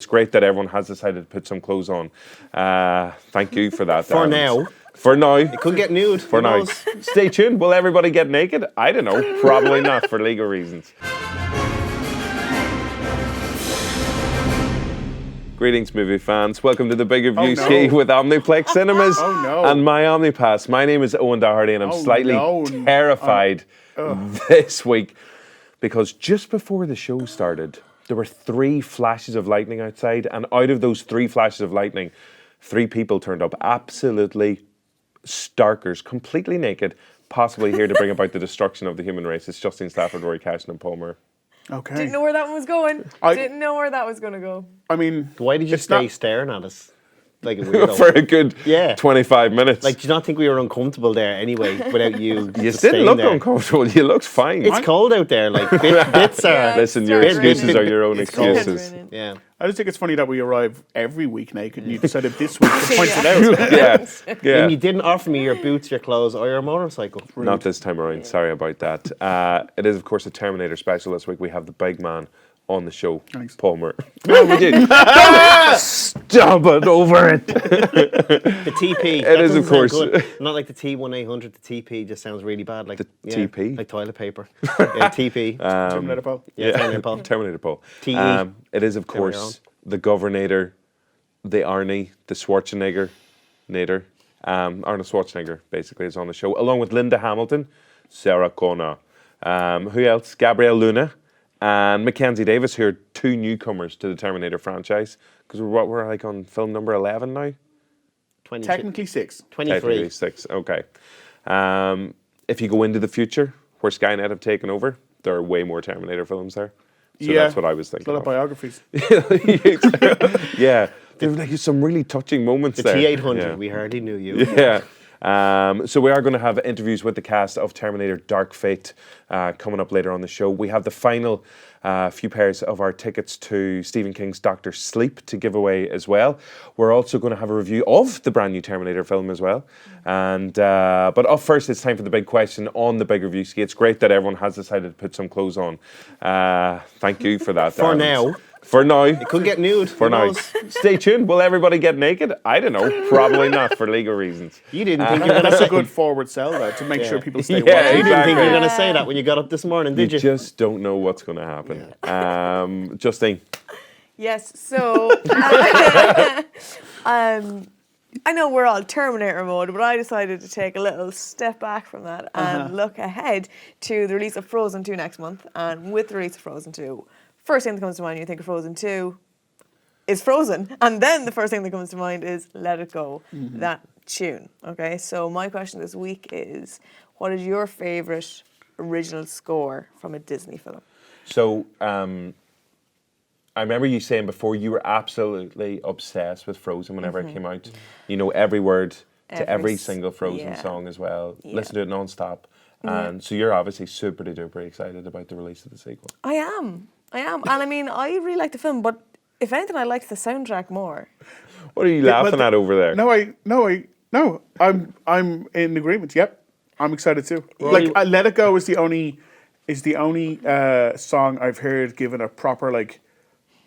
It's great that everyone has decided to put some clothes on. Thank you for that. For now. For now. It could get nude. For now. Stay tuned. Will everybody get naked? I don't know. Probably not for legal reasons. Greetings, movie fans. Welcome to the Big Reviewski with Omniplex Cinemas and my Omnipass. My name is Eoghan Doherty and I'm slightly terrified this week because just before the show started, there were 3 flashes of lightning outside, and out of those 3 flashes of lightning, 3 people turned up absolutely starkers, completely naked, possibly here to bring about the destruction of the human race. It's Justine Stafford, Rory Cashin and Palmer. Okay. Didn't know where that one was going. Didn't know where that was going to go. I mean, why did you stay staring at us? Like a weirdo. For a good 25 minutes. Like, do you not think we were uncomfortable there anyway without you? You didn't look uncomfortable. You looked fine. It's cold out there. Like, bits are. Listen, your excuses are your own excuses. Yeah. I just think it's funny that we arrive every week naked and you decided this week to point it out. Yeah. And you didn't offer me your boots, your clothes, or your motorcycle. Rude. Not this time around. Sorry about that. It is, of course, a Terminator Special this week. We have the big man on the show, Palmer. How would you stomp it over it? The TP. It is, of course. Not like the T1800. The TP just sounds really bad. Like the TP? Like toilet paper. Yeah, TP. Terminator Paul. Yeah, Terminator Paul. Terminator Paul. TE. It is, of course, the Governator, the Arnie, the Schwarzenegger, Arnold Schwarzenegger, basically, is on the show, along with Linda Hamilton, Sarah Connor. Who else? Gabriel Luna. And Mackenzie Davis, who are 2 newcomers to the Terminator franchise. Because we're like on film number 11 now? Technically 6. 23. Technically 6, okay. If you go into the future, where Skynet have taken over, there are way more Terminator films there. So that's what I was thinking. A lot of biographies. Yeah. There were like some really touching moments there. The T800, we hardly knew you. Yeah. So we are going to have interviews with the cast of Terminator Dark Fate coming up later on the show. We have the final few pairs of our tickets to Stephen King's Dr. Sleep to give away as well. We're also going to have a review of the brand new Terminator film as well. And but up first, it's time for the big question on the Big Reviewski. It's great that everyone has decided to put some clothes on. Thank you for that. For now. For now. It could get nude. For now. Stay tuned. Will everybody get naked? I don't know. Probably not for legal reasons. You didn't think you were going to That's say a good forward sell, though, to make sure people stay Yeah, watching. You didn't think you were going to say that when you got up this morning, did you? You just don't know what's going to happen. Justine. Yes, so I know we're all Terminator mode, but I decided to take a little step back from that and look ahead to the release of Frozen 2 next month. And with the release of Frozen 2, first thing that comes to mind when you think of Frozen 2 is Frozen. And then the first thing that comes to mind is Let It Go, that tune. Okay, so my question this week is, what is your favourite original score from a Disney film? So, I remember you saying before you were absolutely obsessed with Frozen whenever it came out. You know every word to every single Frozen song as well. Listen to it non-stop. And so you're obviously super duper excited about the release of the sequel. I am. And I mean, I really like the film, but if anything, I like the soundtrack more. What are you laughing at over there? No, I'm in agreement. Yep, I'm excited too. Like, Let It Go is the only song I've heard given a proper like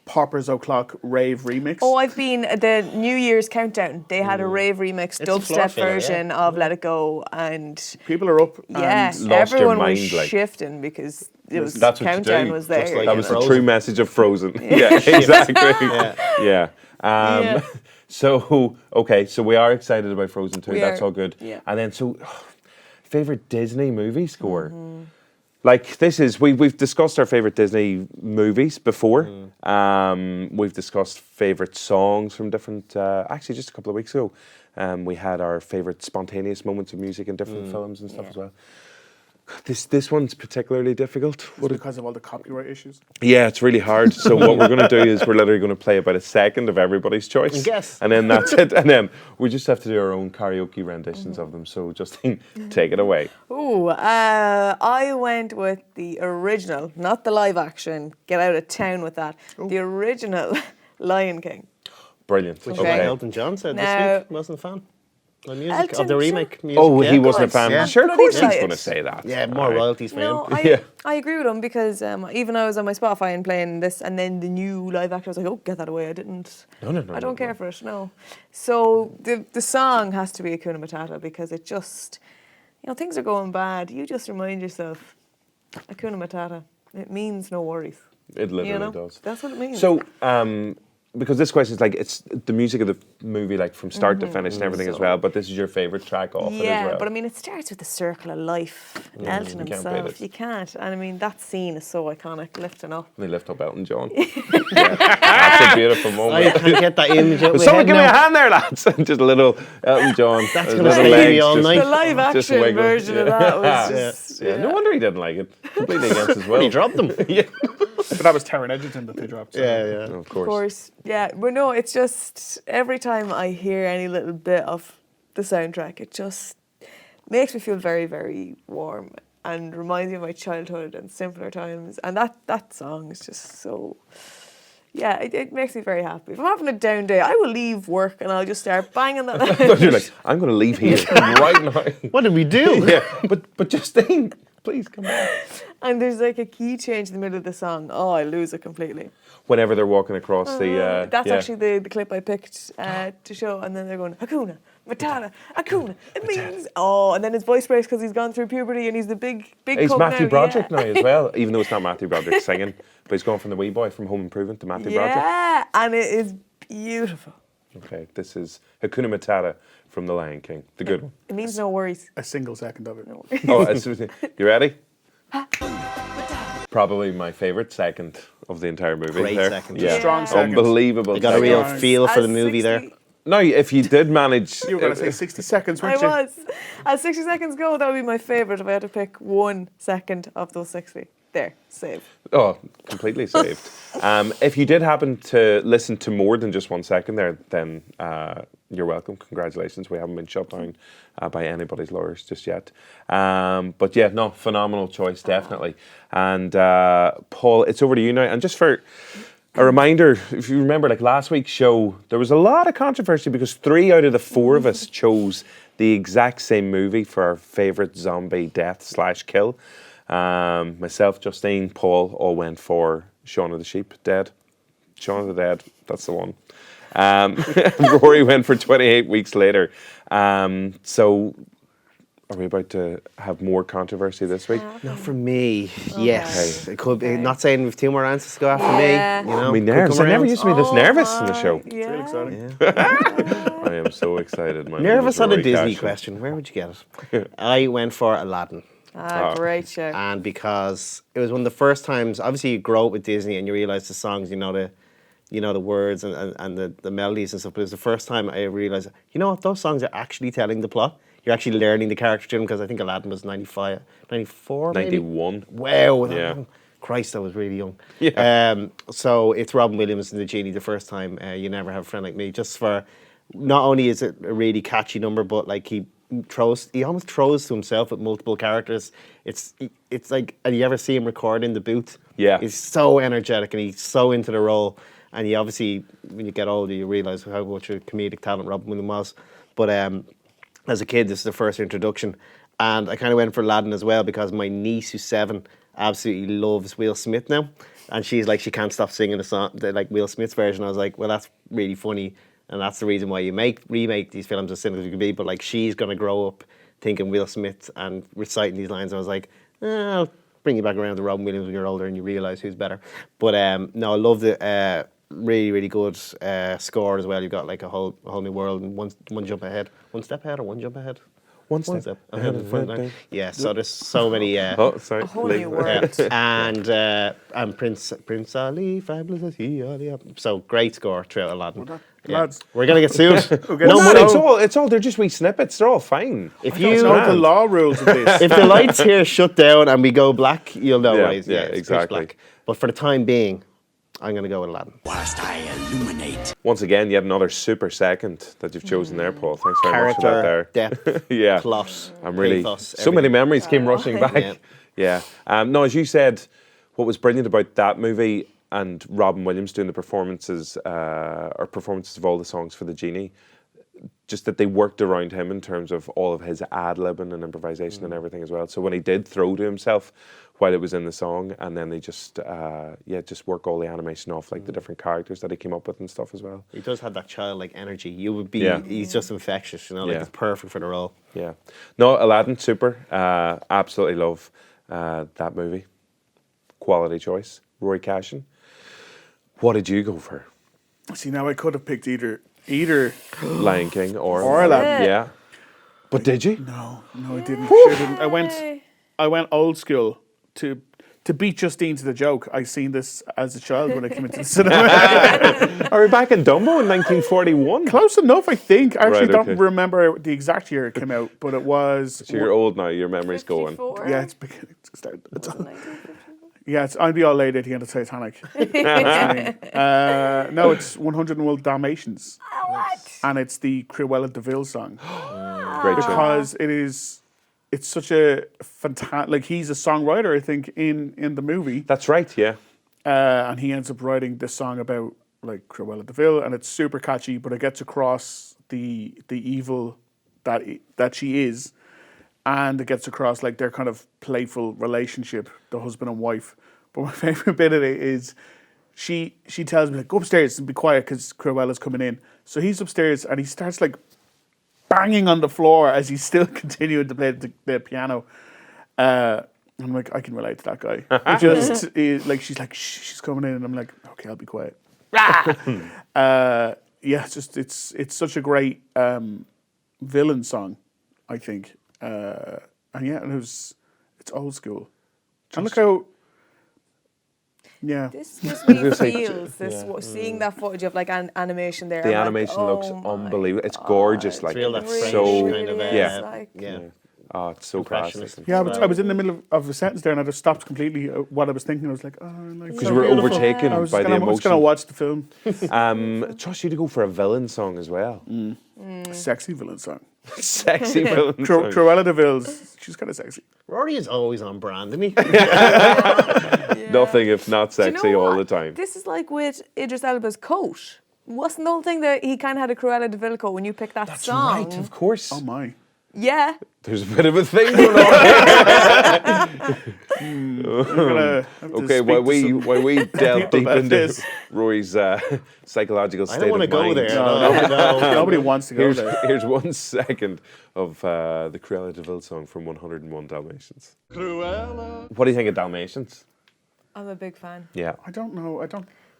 Poppers O'Clock rave remix. Oh, I've been the New Year's countdown. They had a rave remix, dubstep version of Let It Go, and people are up. Yeah, and everyone mind, was like, shifting because it was that's what countdown you do. was there. Like that was the Frozen. true message of Frozen. Yeah, exactly. Yeah. So, okay, so we are excited about Frozen 2. That's all good. Yeah. And then, favorite Disney movie score? Like, this is, we've discussed our favorite Disney movies before. We've discussed favorite songs from different, actually just a couple of weeks ago, we had our favorite spontaneous moments of music in different films and stuff as well. This one's particularly difficult. because of all the copyright issues. Yeah, it's really hard. So what we're going to do is we're literally going to play about a second of everybody's choice. Guess. And then that's it. And then we just have to do our own karaoke renditions of them. So Justine, take it away. Ooh, I went with the original, not the live action. Get out of town with that. The original Lion King. Brilliant. Which Okay. Elton John said Now- this week wasn't a fan. The music Elton of the John. remake. Music, Oh, yeah. he wasn't a Good. fan. Yeah. Sure, of course he's Bloody going to delighted. say that. Yeah, more Aye. royalties for No, him. Yeah. I agree with him because even I was on my Spotify and playing this, and then the new live action, I was like, oh, get that away. I didn't. No, I don't care for it. No. So the song has to be Hakuna Matata because it just, things are going bad. You just remind yourself, Hakuna Matata. It means no worries. It literally does. That's what it means. So, because this question is like, it's the music of the movie, like from start to finish and everything as well, but this is your favourite track off it as well. But I mean, it starts with the circle of life. Elton you can't beat himself. it. You can't. And I mean, that scene is so iconic, lifting up. They lift up Elton John. That's a beautiful I moment. can't get that image out of my Someone head give me a now. hand there, lads. Just a little Elton John. That's a gonna little stay with legs me all just- night. The live just action wiggle. version of that was just. Yeah, no wonder he didn't like it. Completely against his will. He dropped them. Yeah, But that was Taron Egerton that they dropped. So. Yeah. of Of course. course, yeah. But no, it's just every time I hear any little bit of the soundtrack, it just makes me feel very, very warm and reminds me of my childhood and simpler times. And that song is just so. Yeah, it makes me very happy. If I'm having a down day, I will leave work and I'll just start banging that. You're like, I'm going to leave here right now. What did we do? Yeah, but Justine, please come back. And there's like a key change in the middle of the song. Oh, I lose it completely. Whenever they're walking across the... That's yeah. actually the clip I picked to show, and then they're going Hakuna Matata, Hakuna. It means and then his voice breaks because he's gone through puberty and he's the big. He's cub Matthew now, Broderick yeah. now as well, even though it's not Matthew Broderick singing, but he's going from the wee boy from Home Improvement to Matthew Broderick. Yeah, and it is beautiful. Okay, this is Hakuna Matata from The Lion King, the good one. It means no worries. A single second of it. No worries. Oh, you ready? Probably my favourite second of the entire movie. Great there. second. Yeah, Strong second. unbelievable. I got a second. real Nice. feel for the At movie there. 60 No, if you did manage, You were going to say 60 seconds, I weren't you? was. At 60 seconds go, that would be my favourite if I had to pick 1 second of those 60. There, save. oh, completely saved. If you did happen to listen to more than just 1 second there, then you're welcome. Congratulations. We haven't been shut down by anybody's lawyers just yet. But yeah, no, phenomenal choice, definitely. And Paul, it's over to you now. And just for a reminder, if you remember, like last week's show, there was a lot of controversy because 3 out of the 4 of us chose the exact same movie for our favourite zombie death/kill. Myself, Justine, Paul all went for Shaun of the Sheep, Dead. Shaun of the Dead, that's the one. Rory went for 28 weeks later. So, are we about to have more controversy this week? Not for me. Yes, it could be. Okay. Not saying we've 2 more answers to go after Yeah. me. You know, Me could nervous. come I never around. used to be this nervous in the show. Yeah. Really exciting. I am so excited. My name Nervous is on a Rory Disney Cashin. question. Where would you get it? I went for Aladdin. Great show. And because it was one of the first times, obviously you grow up with Disney and you realise the songs, you know the words and the melodies and stuff, but it was the first time I realised, you know what, those songs are actually telling the plot. You're actually learning the character to them, because I think Aladdin was 94 maybe? 91. Wow. Yeah. Christ, I was really young. Yeah. So it's Robin Williams and the Genie the first time, You Never Have a Friend Like Me, just for, not only is it a really catchy number, but like he almost throws to himself with multiple characters. It's like, and you ever see him record in the booth? Yeah. He's so energetic and he's so into the role. And you obviously, when you get older, you realise how much a comedic talent Robin Williams was. But as a kid, this is the first introduction. And I kind of went for Aladdin as well because my niece, who's 7, absolutely loves Will Smith now. And she's like, she can't stop singing the song, like Will Smith's version. I was like, well, that's really funny. And that's the reason why you remake these films as cynical as you can be. But like, she's going to grow up thinking Will Smith and reciting these lines. I was like, I'll bring you back around to Robin Williams when you're older and you realise who's better. But no, I love the really, really good score as well. You've got like a whole new world and one jump ahead. 1 step ahead or 1 jump ahead? One step ahead of the front line. Yeah, so there's so many. Oh, sorry. A whole new world. And Prince Ali, fabulous as he, Ali. So great score throughout Aladdin. Lads, We're gonna get sued. get No sued. money. It's all. They're just wee snippets. They're all fine. If you you know the law rules of this. if the lights here shut down and we go black, you'll know Yeah, why. It's pitch exactly. black. But for the time being, I'm gonna go with Aladdin. Whilst I illuminate. Once again, yet another super second that you've chosen there, Paul. Thanks very much for that Character, there. depth, Yeah. plot, I'm really pathos, so many everything. memories came rushing back. Yeah. Yeah. No, as you said, what was brilliant about that movie and Robin Williams doing the performances of all the songs for the Genie, just that they worked around him in terms of all of his ad-libbing and improvisation and everything as well. So when he did throw to himself while it was in the song, and then they just work all the animation off, like the different characters that he came up with and stuff as well. He does have that childlike energy. You would be, he's just infectious, you know, like Yeah. it's perfect for the role. Yeah. No, Aladdin, super. Absolutely love that movie. Quality choice. Rory Cashin. What did you go for? See, now I could have picked either. Lion King or Aladdin. Yeah. But did you? No, I didn't. Sure didn't. I went old school to beat Justine to the joke. I seen this as a child when I came into the cinema. Are we back in Dumbo in 1941? Close enough, I think. I actually Right, don't okay. remember the exact year it came out, but it was. So you're old now, your memory's going. 54? Yeah, it's beginning to start. Yeah, I'd be all late at the end of Titanic. No, it's 101 Dalmatians. What? And it's the Cruella de Vil song. Great tune. Because it's such a fantastic, like he's a songwriter, I think, in the movie. That's right, yeah. And he ends up writing this song about like Cruella de Vil, and it's super catchy, but it gets across the evil that she is, and it gets across like their kind of playful relationship, the husband and wife. But my favorite bit of it is she tells me like, go upstairs and be quiet because Cruella's coming in. So he's upstairs and he starts like banging on the floor as he's still continuing to play the piano. I'm like, I can relate to that guy. Like she's like, shh, she's coming in, and I'm like, okay, I'll be quiet. Yeah, it's such a great villain song, I think. And it's old school. And look how, yeah. This gives me feels. Seeing that footage of like animation there. The I'm animation like, looks oh my unbelievable. It's gorgeous. Like, real that it's French so, kind of, yeah. Like, Yeah. Oh, it's so classic. Impressionist. Yeah, I was in the middle of a sentence there and I just stopped completely what I was thinking. I was like, oh, like Because we're overtaken I was by the just going to emotion. watch the film. Trust you to go for a villain song as well. A sexy villain song. Sexy villain song. Cruella de Vil, she's kind of sexy. Rory is always on brand, isn't he? Nothing if not Do you know sexy all the what? time. This is like with Idris Elba's coat. Wasn't the whole thing that he kind of had a Cruella de Vil coat when you picked that song? Right, of course. Oh my. Yeah. There's a bit of a thing going on here. Okay, while we delve deep about into this. Rory's psychological state I don't want to of go mind. there. No. Nobody wants to go there. Here's 1 second of the Cruella de Vil song from 101 Dalmatians. Cruella. What do you think of Dalmatians? I'm a big fan. Yeah. I don't know.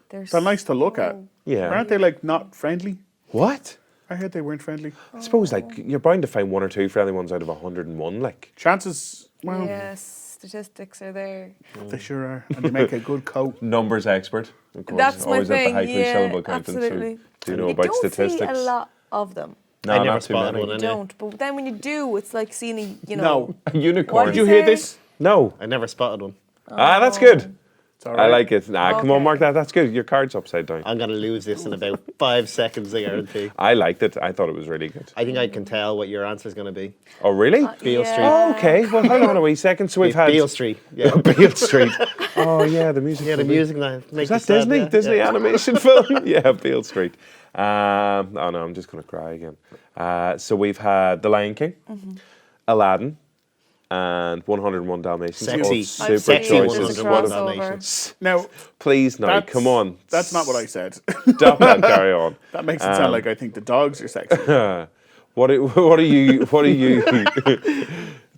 They're They're nice to look at. Yeah. Aren't they like not friendly? What? I heard they weren't friendly. I suppose like you're bound to find 1 or 2 friendly ones out of 101. Like Chances, well, Yes, statistics are there. they sure are. And they make a good coat. numbers expert. Of course, That's my always at the thing. high syllable accountant. Absolutely. Do you know You about don't statistics? see a lot of them. No, I never not too spotted many. one. You don't. But then when you do, it's like seeing a, No. A unicorn. Did you hear this? No. I never spotted one. That's good. It's all right. I like it. Nah, come on, Okay. Mark that. That's good. Your card's upside down. I'm going to lose this in about 5 seconds, I guarantee. I liked it. I thought it was really good. I think I can tell what your answer is going to be. Oh, really? Beale yeah. Street. Oh, okay. Well, hold on a wee second. So we've had Beale Street. Yeah. Beale Street. Oh, yeah, the music. Yeah, the from music that Is makes that you sad, Disney? yeah. Disney Yeah. animation film? Yeah, Beale Street. Oh no, I'm just going to cry again. So we've had The Lion King, Aladdin, and 101 Dalmatians. Sexy. All super Sexy choices. There's a 101 What Dalmatians. Now, Please, now, that's, come on. That's not what I said. Stop that, carry on. That makes it sound like I think the dogs are sexy. What are you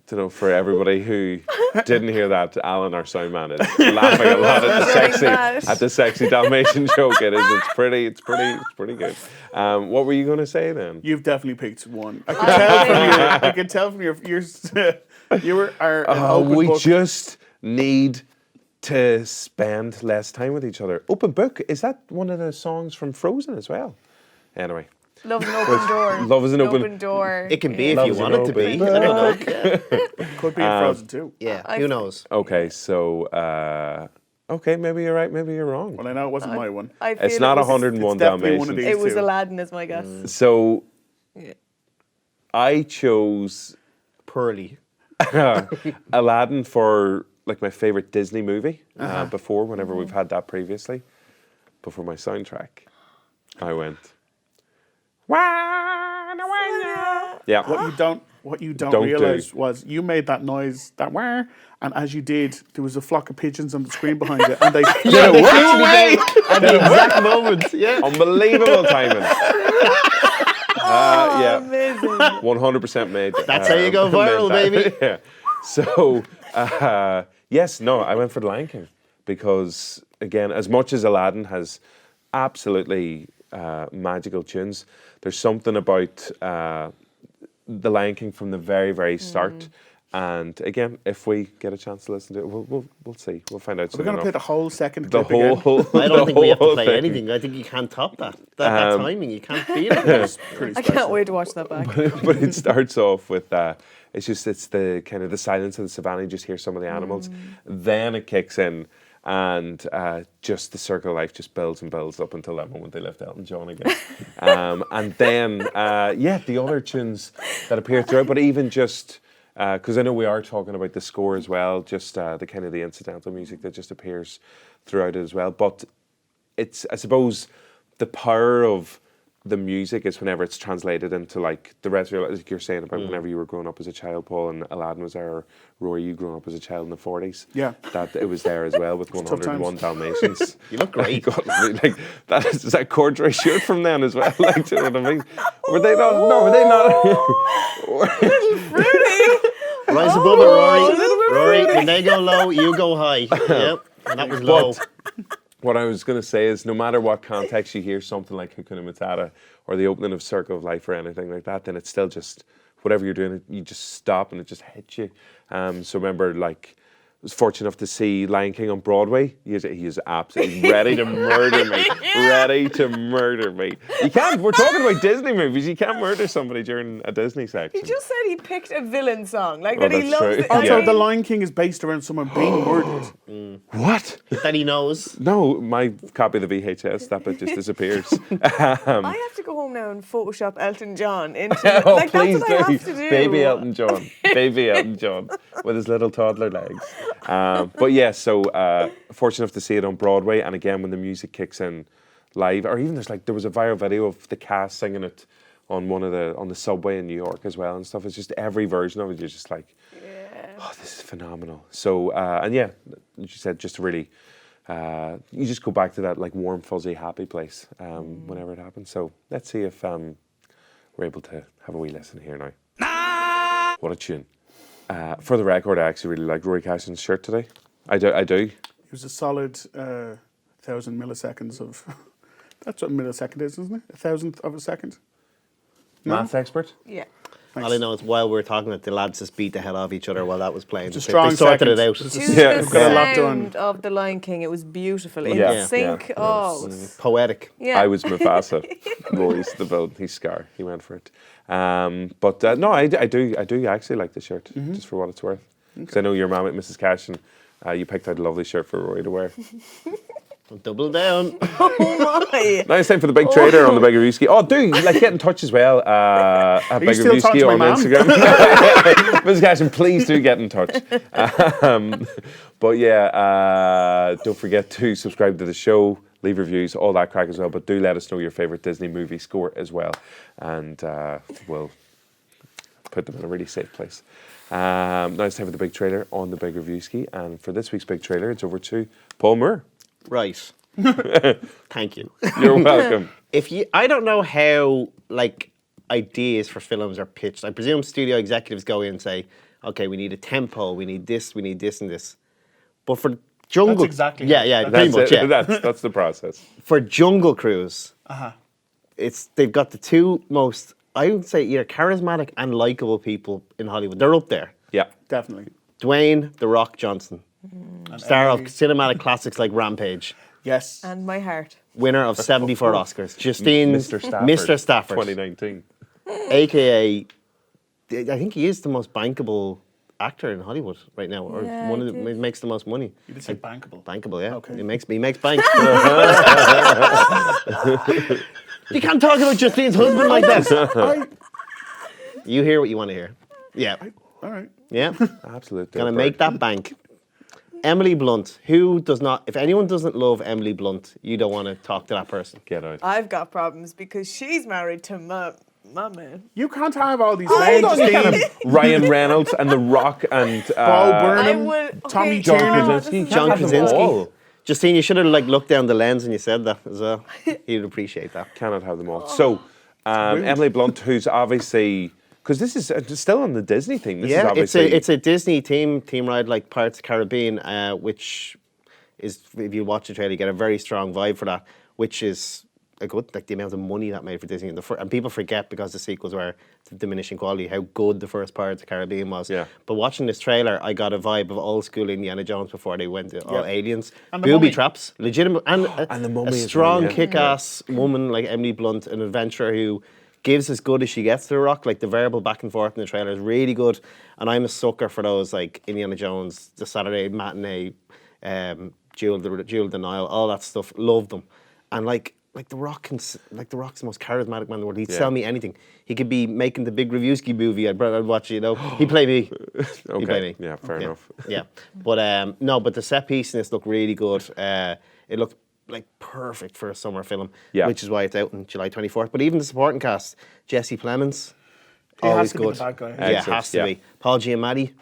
to know, for everybody who didn't hear that, Alan, our sound man, is laughing a lot at the sexy Dalmatian joke. It's pretty good. What were you going to say then? You've definitely picked one. I can tell from your you are an open We book. just need to spend less time with each other. Open book, is that one of the songs from Frozen as well? Anyway. Love is an open door. Love is an open- door. It can be if Love you is want an it to be. open I don't know. Could be in Frozen too. Yeah, who knows? Okay, so okay, maybe you're right, maybe you're wrong. Well, I know it wasn't my one. I feel It's not it was, 101 it's definitely one of Dalmatians. these. It was two. Aladdin, is my guess. So I chose Pearly. Aladdin for like my favorite Disney movie before, whenever we've had that previously. But for my soundtrack, I went, "One Yeah. What you don't Don't realize do. was you made that noise, that wah, and as you did, there was a flock of pigeons on the screen behind you, and they Yeah, they actually did at the exact moment. Yeah. Unbelievable timing. Yeah. Amazing. 100% made. That's how you go viral, meant that. baby. Yeah. So, yes, no, I went for The Lion King because, again, as much as Aladdin has absolutely magical tunes, there's something about The Lion King from the very, very start. And again, if we get a chance to listen to it, we'll see. We'll find out soon We're going to enough. play the whole second The clip again. whole. I don't think we have to whole play thing. anything. I think you can't top that. That timing, you can't beat it. It's pretty I special. can't wait to watch that back. But it starts off with it's the kind of the silence of the savannah. You just hear some of the animals. Then it kicks in, and just the circle of life just builds and builds up until that moment they lift Elton John again. And then the other tunes that appear throughout, but even just. Because I know we are talking about the score as well, just the kind of the incidental music that just appears throughout it as well. But it's, I suppose, the power of the music is whenever it's translated into like the rest of your life, like you're saying about whenever you were growing up as a child, Paul, and Aladdin was there, or Rory, you growing up as a child in the 40s. Yeah. That it was there as well with 101 Dalmatians. You look great. God, like is that corduroy shirt from then as well? Like, do you know what I mean? Were they not? No, were they not? Rise above it, Rory. Rory, when they go low, you go high. Yep, and that was low. What I was going to say is, no matter what context you hear something like Hakuna Matata or the opening of Circle of Life or anything like that, then it's still just whatever you're doing. You just stop and it just hits you. So remember, like, I was fortunate enough to see Lion King on Broadway. He is absolutely ready to murder me. Ready to murder me. You can't. We're talking about Disney movies. You can't murder somebody during a Disney section. He just said he picked a villain song, like Oh, that he that's loves true. it. Also, Yeah. The Lion King is based around someone being murdered. What? That he knows. No, my copy of the VHS, that bit just disappears. I have to go home now and Photoshop Elton John into Oh, like please that's what I have to do. Baby Elton John. Baby Elton John with his little toddler legs. But yeah, so fortunate enough to see it on Broadway, and again when the music kicks in live, or even there was a viral video of the cast singing it on on the subway in New York as well and stuff. It's just every version of it, you're just like, oh, this is phenomenal. So and yeah, as you said, just really you just go back to that like warm, fuzzy, happy place whenever it happens. So let's see if we're able to have a wee listen here now. What a tune. For the record, I actually really like Rory Cashin's shirt today. I do. It was a solid 1,000 milliseconds of. That's what a millisecond is, isn't it? 1,000th of a second. No? Maths expert? Yeah. All I know is while we were talking, that the lads just beat the hell out of each other while that was playing. It's a They strong sorted second. it out. It's To Yeah. the We've got a lot sound of The Lion King, it was beautiful. In Yeah. sync. Yeah. Oh, Poetic. yeah. I was Mufasa. Rory's the villain. He's Scar. He went for it. But no, I do actually like the shirt, just for what it's worth. Because I know your mum at Mrs. Cashin, you picked out a lovely shirt for Rory to wear. Double down. Oh my. Now it's time for the big trader on the Big Reviewski. Oh, do like get in touch as well. At you Big still talking Reviewski to my on mum? Instagram. Mrs. Cashin, please do get in touch. But yeah, don't forget to subscribe to the show, leave reviews, all that crack as well. But do let us know your favourite Disney movie score as well, and we'll put them in a really safe place. Now it's time for the big trailer on the Big Reviewski, and for this week's big trailer, it's over to Paul Moore. Right. Thank you. You're welcome. I don't know how like ideas for films are pitched. I presume studio executives go in and say, okay, we need a tempo, we need this, and this. But for Jungle, That's exactly yeah, it. yeah, That's pretty much, it. yeah. That's the process. For Jungle Cruise, they've got the two most, I would say, either charismatic and likable people in Hollywood. They're up there. Yeah. Definitely. Dwayne "The Rock" Johnson, star of Emily. cinematic classics like Rampage, Yes. And my heart. winner of 74 Oscars. Justine Mr. Stafford. 2019. AKA, I think he is the most bankable actor in Hollywood right now, or Yeah, one I of the did. makes the most money. You did say bankable. Bankable, yeah. Okay. He makes bank. You can't talk about Justine's husband like that. You hear what you want to hear. Yeah, All right. yeah. Absolutely. Gonna make that bank. Emily Blunt. Who does not? If anyone doesn't love Emily Blunt, you don't want to talk to that person. Get out. I've got problems because she's married to my man. You can't have all these Hold men. on, you can't Justine. have Ryan Reynolds and The Rock and Bo I Burnham, would. Tommy John Tiernan. Krasinski. You John can't have them Krasinski. all. Justine, you should have like looked down the lens when you said that as well. He'd appreciate that. Cannot have them all. So, Emily Blunt, who's obviously, because this is still on the Disney thing. This is obviously, it's a Disney theme ride like Pirates of the Caribbean, which is, if you watch the trailer, you get a very strong vibe for that, which is a good, like the amount of money that made for Disney. And people forget, because the sequels were diminishing quality, how good the first Pirates of the Caribbean was. Yeah. But watching this trailer, I got a vibe of old school Indiana Jones before they went to all aliens. And the Booby Mummy. traps, legitimate, and, And the Mummy a as well, strong, yeah. kick-ass woman like Emily Blunt, an adventurer who gives as good as she gets to The Rock. Like the verbal back and forth in the trailer is really good, and I'm a sucker for those like Indiana Jones, the Saturday matinee, Jewel of the Nile, all that stuff. Love them, and like The Rock The Rock's the most charismatic man in the world. He'd sell me anything. He could be making the Big Reviewski movie. I'd watch it. You know, he'd play me. okay. He'd play me. Yeah, fair enough. Yeah, but no, but the set piece in this looked really good. It looked like perfect for a summer film, Yeah. which is why it's out on July 24th. But even the supporting cast, Jesse Plemons, He has always to be good. the bad guy. Yeah, Excellent, has to yeah. be. Paul Giamatti,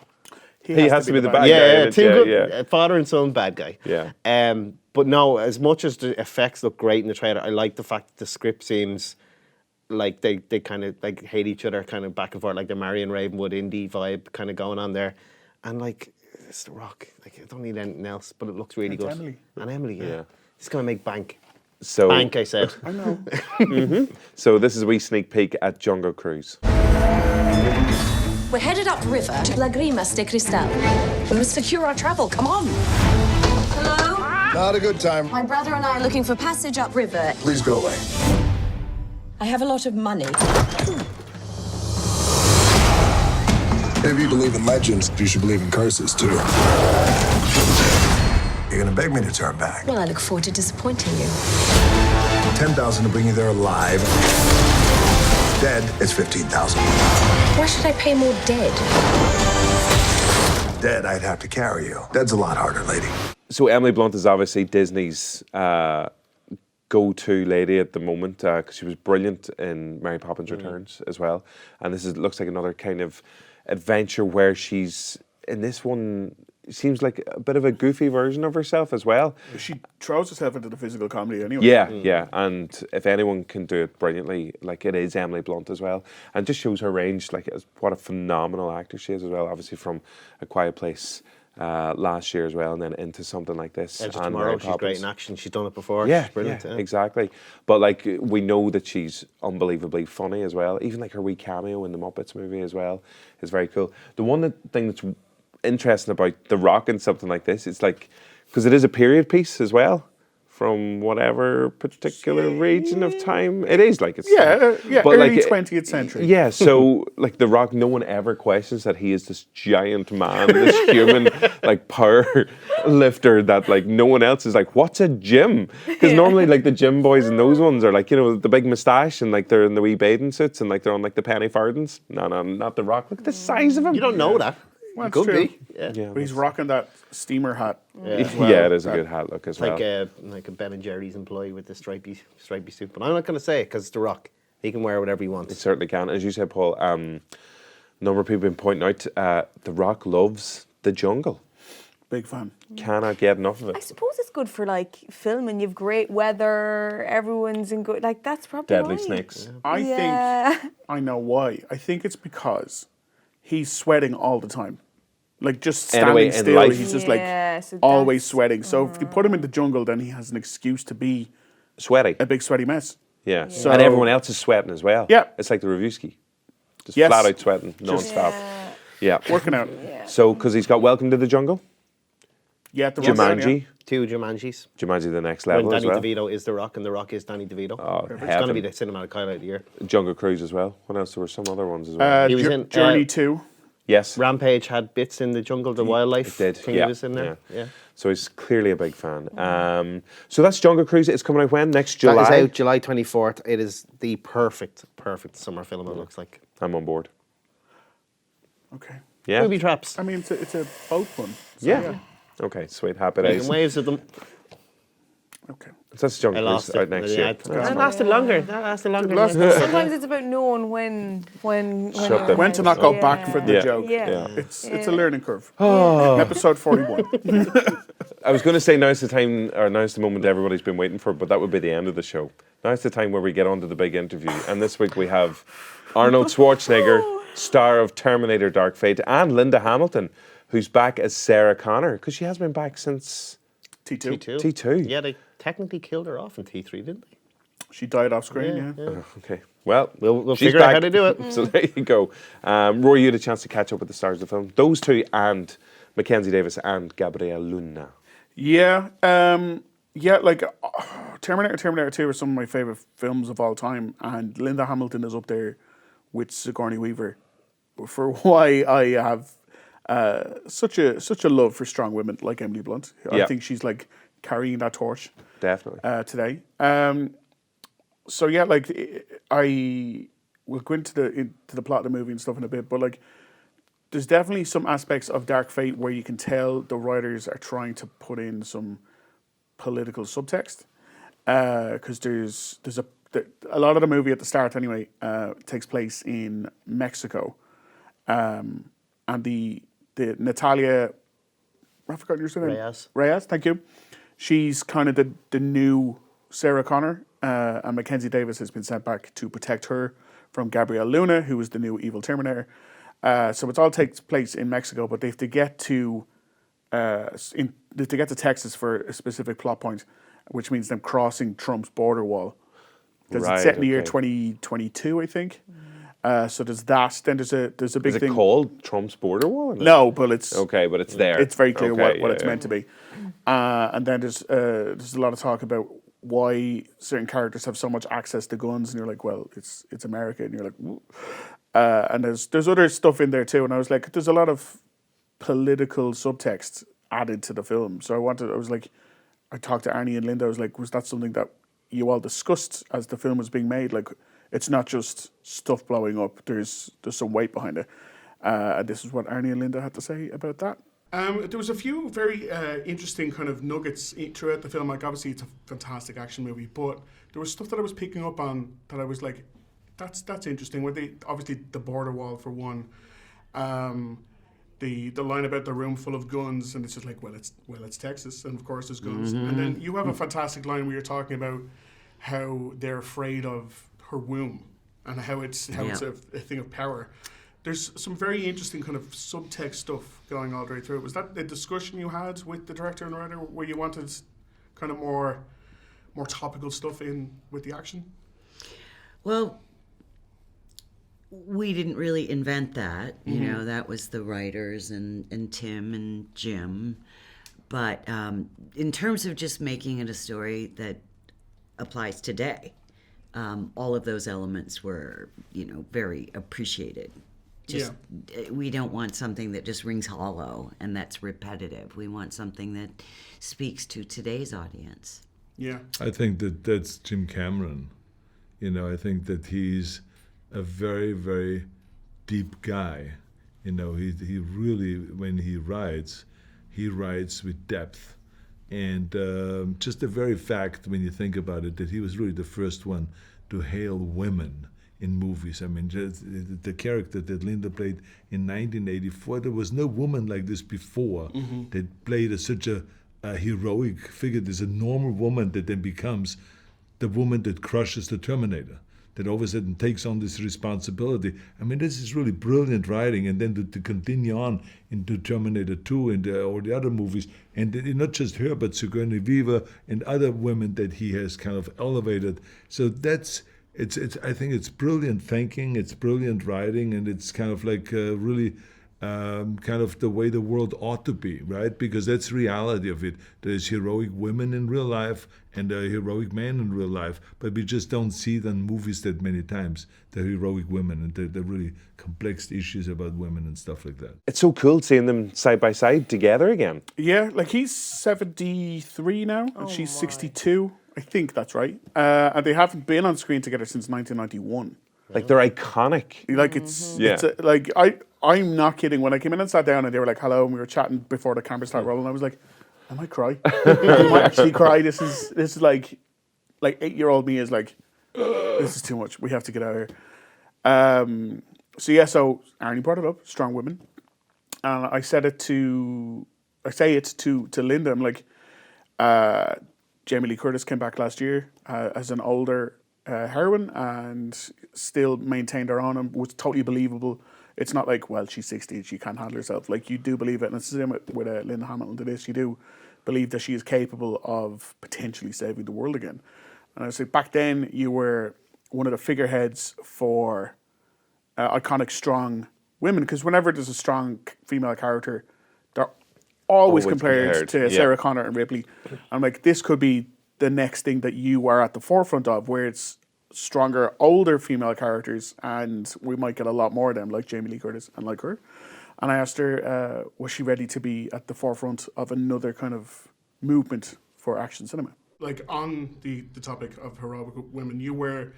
He has to be the bad guy. yeah, in it, two good, yeah. father and son, bad guy. Yeah. But no, as much as the effects look great in the trailer, I like the fact that the script seems like they kind of like hate each other, kind of back and forth, like the Marion Ravenwood indie vibe kind of going on there, and like it's The Rock. Like I don't need anything else, but it looks really good. Emily. And Emily, yeah, Yeah. it's gonna make bank. So, Bank, I said. I know. so this is a wee sneak peek at Jungle Cruise. We're headed upriver to Lagrimas de Cristal. We must secure our travel. Come on. Hello? Not a good time. My brother and I are looking for passage upriver. Please go away. I have a lot of money. If you believe in legends, you should believe in curses, too. You're gonna beg me to turn back. Well, I look forward to disappointing you. 10,000 to bring you there alive. Dead, it's 15,000. Why should I pay more dead? Dead, I'd have to carry you. Dead's a lot harder, lady. So Emily Blunt is obviously Disney's go-to lady at the moment, because she was brilliant in Mary Poppins Returns as well. And this looks like another kind of adventure where she's, in this one, seems like a bit of a goofy version of herself as well. She throws herself into the physical comedy anyway. Yeah, yeah. And if anyone can do it brilliantly, like it is Emily Blunt as well. And just shows her range, like what a phenomenal actor she is as well. Obviously from A Quiet Place last year as well, and then into something like this. Edge of and Tomorrow, Mary she's great Poppins. in action. She's done it before. Yeah, She's brilliant. yeah, exactly. But like we know that she's unbelievably funny as well. Even like her wee cameo in the Muppets movie as well is very cool. The one thing that's interesting about The Rock and something like this, it's like, because it is a period piece as well, from whatever particular region of time it is. Like it's Yeah, but early like, 20th century. Yeah, so like The Rock, no one ever questions that he is this giant man, this human like power lifter that like no one else is like, what's a gym? Because normally like the gym boys and those ones are like, you know, the big moustache and like they're in the wee bathing suits and like they're on like the penny fardens. No, not The Rock. Look at the size of him. You don't know that. Well, Could it's true. be. Yeah. Yeah, But he's rocking that steamer hat. as yeah, well. it is a good hat look as well. Like a Ben and Jerry's employee with the stripy suit. But I'm not going to say it because it's The Rock. He can wear whatever he It wants. certainly can. As you said, Paul, number of people have been pointing out, The Rock loves the jungle. Big fan. Cannot get enough of I it. suppose it's good for like filming. You've great weather. Everyone's in good. Like that's probably Deadly why. snakes. I think I know why. I think it's because he's sweating all the time. Like just standing Anyway, in still, life- he's just Yeah, like so always that's- sweating. So if you put him in the jungle, then he has an excuse to be Sweaty. a big sweaty mess. Yeah. So- And everyone else is sweating as well. Yeah. It's like the Reviewski. Just Yes. flat out sweating non-stop. Yeah. Working out. So, because he's got Welcome to the Jungle, Yeah, the Rock, yeah. Jumanji, 2 Jumanjis. Jumanji the next When level as Danny well. DeVito is The Rock and The Rock is Danny DeVito. Oh, It's going to heaven. be the cinematic highlight of the year. Jungle Cruise as well. What else? There were some other ones as well. He was in, Journey 2. yes. Rampage had bits in the jungle, the wildlife It did. thing Yeah. he was in there. Yeah. So he's clearly a big fan. So that's Jungle Cruise. It's coming out when? Next July? That is out July 24th. It is the perfect summer film, it looks like. I'm on board. Okay. Yeah? Booby traps. I mean, it's a boat one. So, Yeah. Okay, sweet. Happy Making days. waves of them. Okay. That's Jungle I Cruise lost out it. next Yeah, year. that lasted longer. That lasted longer. Last- Sometimes it's about knowing when Shut you're them. When to not go back for the Yeah. joke. Yeah. It's a learning curve. Oh. Episode 41. I was going to say now's the time, or now's the moment everybody's been waiting for, but that would be the end of the show. Now's the time where we get on to the big interview. And this week we have Arnold Schwarzenegger, star of Terminator Dark Fate, and Linda Hamilton, who's back as Sarah Connor, because she has been back since T2. T2. Yeah, they technically killed her off in T3, didn't they? She died off screen, yeah. Okay. Well, We'll she's figure out back. how to do it. So there you go. Rory, you had a chance to catch up with the stars of the film. Those two and Mackenzie Davis and Gabriel Luna. Yeah, like Terminator 2 are some of my favourite films of all time, and Linda Hamilton is up there with Sigourney Weaver for why I have such a love for strong women like Emily Blunt. Yeah. I think she's like carrying that torch Definitely. today. So yeah, like I will go into the plot of the movie and stuff in a bit, but like there's definitely some aspects of Dark Fate where you can tell the writers are trying to put in some political subtext, because there's a lot of the movie at the start anyway takes place in Mexico, and the Natalia, I've forgotten your surname. Reyes, thank you. She's kind of the new Sarah Connor, and Mackenzie Davis has been sent back to protect her from Gabriel Luna, who is the new evil Terminator. So it all takes place in Mexico, but they have to get to Texas for a specific plot point, which means them crossing Trump's border wall. Because it's set in the year 2022, I think. So there's that. Then there's a big thing. Is it called Trump's border wall? No, but it's okay, but it's there. It's very clear what it's meant to be. And then there's a lot of talk about why certain characters have so much access to guns, and you're like, well, it's America, and you're like, woo. And there's other stuff in there too, and I was like, there's a lot of political subtext added to the film. So I talked to Arnie and Linda. I was like, was that something that you all discussed as the film was being made? Like, it's not just stuff blowing up. There's some weight behind it. And this is what Arnie and Linda had to say about that. There was a few very interesting kind of nuggets throughout the film. Like, obviously, it's a fantastic action movie, but there was stuff that I was picking up on that I was like, that's interesting. Where obviously the border wall for one, the line about the room full of guns, and it's just like, well, it's Texas, and of course there's guns. Mm-hmm. And then you have a fantastic line where you're talking about how they're afraid of her womb and how it's a thing of power. There's some very interesting kind of subtext stuff going all the way through. Was that the discussion you had with the director and writer, where you wanted kind of more topical stuff in with the action? Well, we didn't really invent that. You know, that was the writers and Tim and Jim. But in terms of just making it a story that applies today, all of those elements were, very appreciated. We don't want something that just rings hollow and that's repetitive. We want something that speaks to today's audience. Yeah. I think that's Jim Cameron. I think that he's a very, very deep guy. He really, when he writes with depth. And just the very fact, when you think about it, that he was really the first one to hail women in movies. I mean, just the character that Linda played in 1984, there was no woman like this before that played such a heroic figure. There's a normal woman that then becomes the woman that crushes the Terminator, that all of a sudden takes on this responsibility. I mean, this is really brilliant writing. And then to continue on into Terminator 2 and all the other movies, and not just her, but Sigourney Weaver and other women that he has kind of elevated. So I think it's brilliant thinking, it's brilliant writing, and it's kind of like really kind of the way the world ought to be, right? Because that's the reality of it. There's heroic women in real life and heroic men in real life, but we just don't see it in movies that many times, the heroic women and the really complex issues about women and stuff like that. It's so cool seeing them side by side together again. Yeah, like he's 73 now, and she's 62. I think that's right. And they haven't been on screen together since 1991. Like, they're iconic. Like, I'm not kidding. When I came in and sat down and they were like, hello, and we were chatting before the camera started rolling, I was like, I might cry. I might actually cry. This is like 8-year-old me is like, this is too much. We have to get out of here. So Arnie brought it up, strong women. And I say it to Linda. I'm like, Jamie Lee Curtis came back last year as an older heroine and still maintained her own and was totally believable. It's not like, well, she's 60 and she can't handle herself. Like, you do believe it, and it's the same with Linda Hamilton to this. You do believe that she is capable of potentially saving the world again. And I say, back then, you were one of the figureheads for iconic, strong women, because whenever there's a strong female character, they're always compared to Sarah Connor and Ripley. I'm like, this could be the next thing that you are at the forefront of, where it's stronger, older female characters, and we might get a lot more of them, like Jamie Lee Curtis and like her. And I asked her, was she ready to be at the forefront of another kind of movement for action cinema? Like, on the topic of heroic women, you were,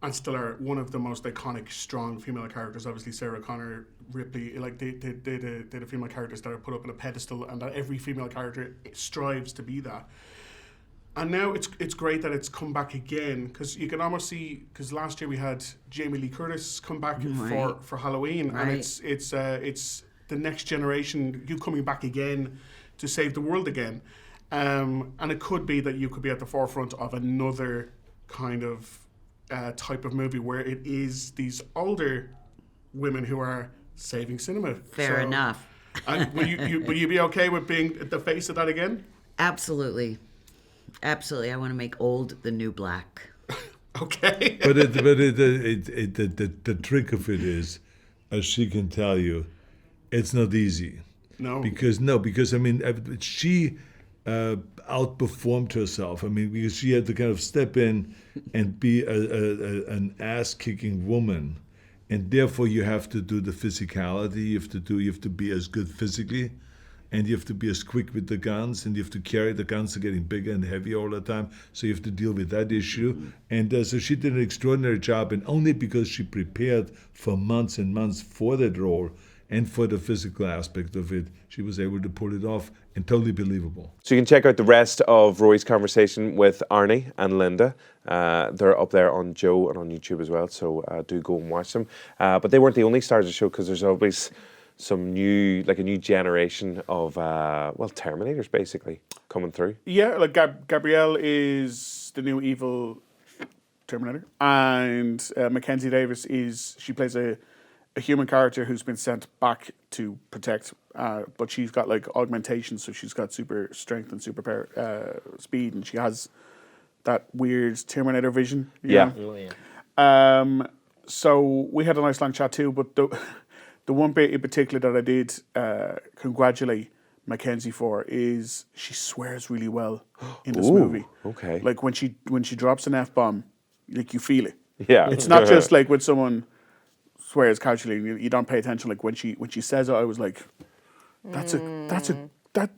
and still are, one of the most iconic, strong female characters. Obviously, Sarah Connor, Ripley, like they're the female characters that are put up on a pedestal, and that every female character strives to be that. And now it's great that it's come back again, because you can almost see, because last year we had Jamie Lee Curtis come back for Halloween, and it's the next generation, you coming back again to save the world again. And it could be that you could be at the forefront of another kind of type of movie where it is these older women who are saving cinema. Fair enough. And will you be okay with being the face of that again? Absolutely. Absolutely. I want to make old the new black. Okay. But the trick of it is, as she can tell you, it's not easy. No. Because I mean, she outperformed herself. I mean, because she had to kind of step in and be an ass-kicking woman, and therefore you have to do the physicality. You have to be as good physically, and you have to be as quick with the guns, and you have to carry the guns are getting bigger and heavier all the time. So you have to deal with that issue. And so she did an extraordinary job, and only because she prepared for months and months for that role and for the physical aspect of it, she was able to pull it off and totally believable. So you can check out the rest of Rory's conversation with Arnie and Linda. They're up there on JOE and on YouTube as well, so do go and watch them. But they weren't the only stars of the show, because there's always some new, like a new generation of, Terminators basically coming through. Yeah, like Gabrielle is the new evil Terminator, and Mackenzie Davis she plays a human character who's been sent back to protect, but she's got like augmentation, so she's got super strength and super power, speed, and she has that weird Terminator vision. You know? So we had a nice long chat too, but the one bit in particular that I did congratulate Mackenzie for is she swears really well in this movie. Okay. Like when she drops an F-bomb, like you feel it. Yeah. It's not just like when someone swears casually and you don't pay attention. Like when she says it, I was like, that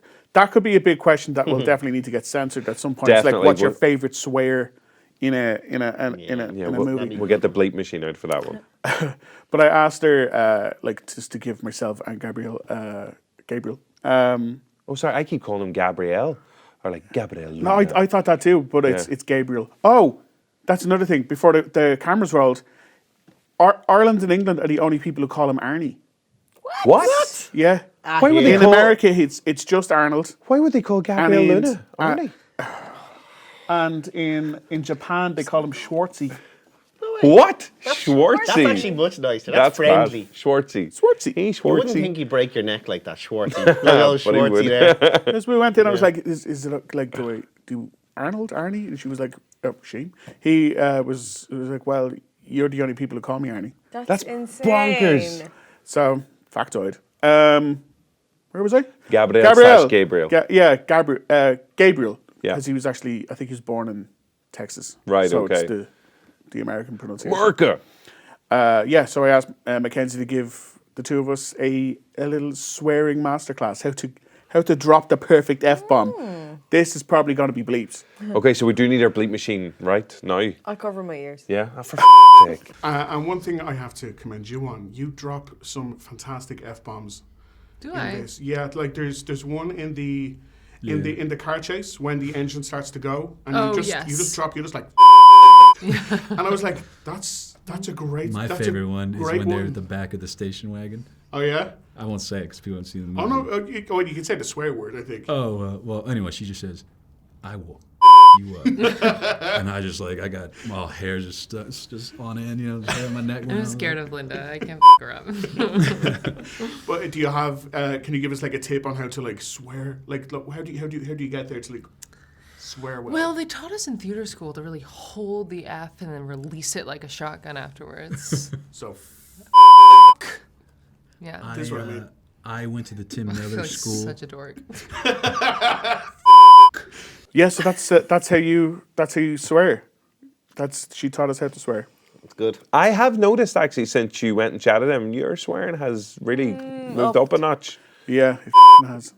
could be a big question that will definitely need to get censored at some point. Definitely. It's like, what's your favorite swear in a movie? We'll get the bleep machine out for that one. But I asked her, just to give myself and Gabriel. Sorry, I keep calling him Gabrielle, or like Gabriel Luna. No, I thought that too, but it's Gabriel. Oh, that's another thing. Before the cameras rolled, Ireland and England are the only people who call him Arnie. What? Yeah. Why would in America, it's just Arnold. Why would they call Gabriel Luna Arnie? And in Japan, they call him Schwartzy. What? Schwartzy? That's actually much nicer. That's friendly. Bad. Schwartzy. Hey, Schwartzy. You wouldn't think he'd break your neck like that, Schwartzy. Little Schwartzy there. As we went in, I was like, is it like, do Arnold, Arnie? And she was like, oh, shame. He was like, well, you're the only people who call me Arnie. That's insane. Bonkers. So, factoid. Where was I? Gabriel. Gabriel. Gabriel. Yeah. Because he was actually, I think he was born in Texas. Right, so okay. It's the American pronunciation. Worker. So I asked Mackenzie to give the two of us a little swearing masterclass, how to drop the perfect F-bomb. This is probably going to be bleeped. Okay, so we do need our bleep machine, right? Now? I'll cover my ears. Yeah, for sake. And one thing I have to commend you on, you drop some fantastic F-bombs. Do I? This. Yeah, like there's one in the in the car chase when the engine starts to go and you just drop, you're just like, and I was like, that's a great. My that's favorite a one is great when they're one. at the back of the station wagon. Oh yeah. I won't say it because people haven't seen the Oh movie. no, you can say the swear word, I think. Oh well. Anyway, she just says, "I will you up," and I just I got hair just on end, just hair on my neck. I'm scared of Linda. I can't her up. But do you have? Can you give us a tip on how to swear? Look, how do you get there to swear well? Well, they taught us in theater school to really hold the F and then release it like a shotgun afterwards. So. Yeah. This is what I mean. I went to the Tim Miller School. Such a dork. Yeah, so that's how you swear. She taught us how to swear. It's good. I have noticed actually since you went and chatted him, your swearing has really moved up a notch. Yeah, it has.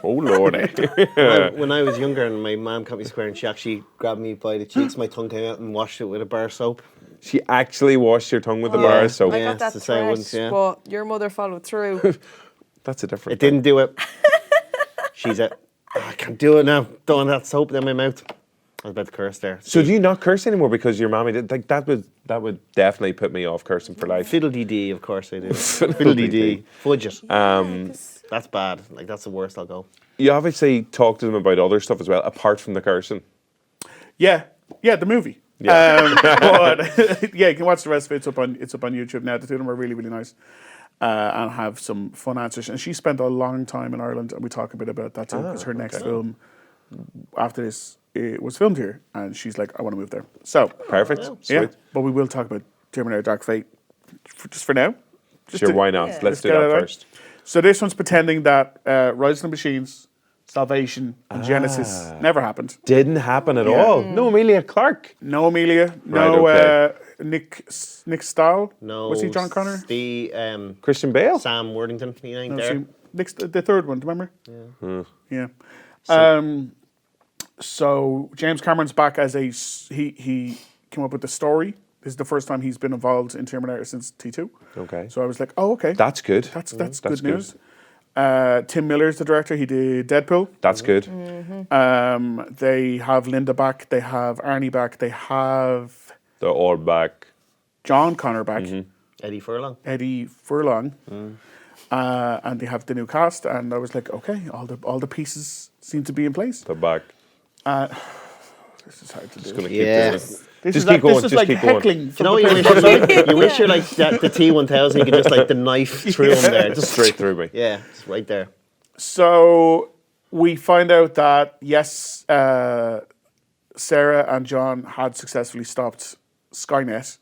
Oh lordy. When I was younger and my mum caught me swearing, she actually grabbed me by the cheeks, my tongue came out, and washed it with a bar of soap. She actually washed your tongue with a bar of soap. I got that threat, but your mother followed through. That's a different It didn't do it. She's I can't do it now. Don't want that soap in my mouth. I was about to curse there. So do you not curse anymore because your mommy did? That would definitely put me off cursing for life. Fiddle-dee-dee, of course I do. Fiddle-dee-dee. Fudge it. That's bad. That's the worst I'll go. You obviously talk to them about other stuff as well, apart from the cursing. Yeah, the movie. Yeah. But you can watch the rest of it. It's up on YouTube now. The two of them are really, really nice. And have some fun answers. And she spent a long time in Ireland, and we talk a bit about that too, because her next film after this was filmed here, and she's like, I want to move there. So perfect. Yeah, but we will talk about Terminator Dark Fate just for now. Why not? Let's do that first. So this one's pretending that Rise of the Machines, Salvation, and Genesis never happened. Didn't happen at all. No Emilia Clarke. No Emilia. No Nick Stahl. No. Was he John Connor? Christian Bale. Sam Worthington. He ain't there. The third one. Do you remember? Yeah. So James Cameron's back as he came up with the story. This is the first time he's been involved in Terminator since T2. Okay. So I was like, oh, okay. That's good. That's good news. Tim Miller's the director. He did Deadpool. That's good. They have Linda back. They have Arnie back. They have... They're all back. John Connor back. Eddie Furlong. And they have the new cast. And I was like, okay, all the pieces seem to be in place. They're back. This is hard to do. Just going to keep doing it. Just keep going. This is like heckling. You know what you wish? You wish you're like the T1000. You could just the knife through him there, just straight through me. Yeah, just right there. So we find out that yes, Sarah and John had successfully stopped Skynet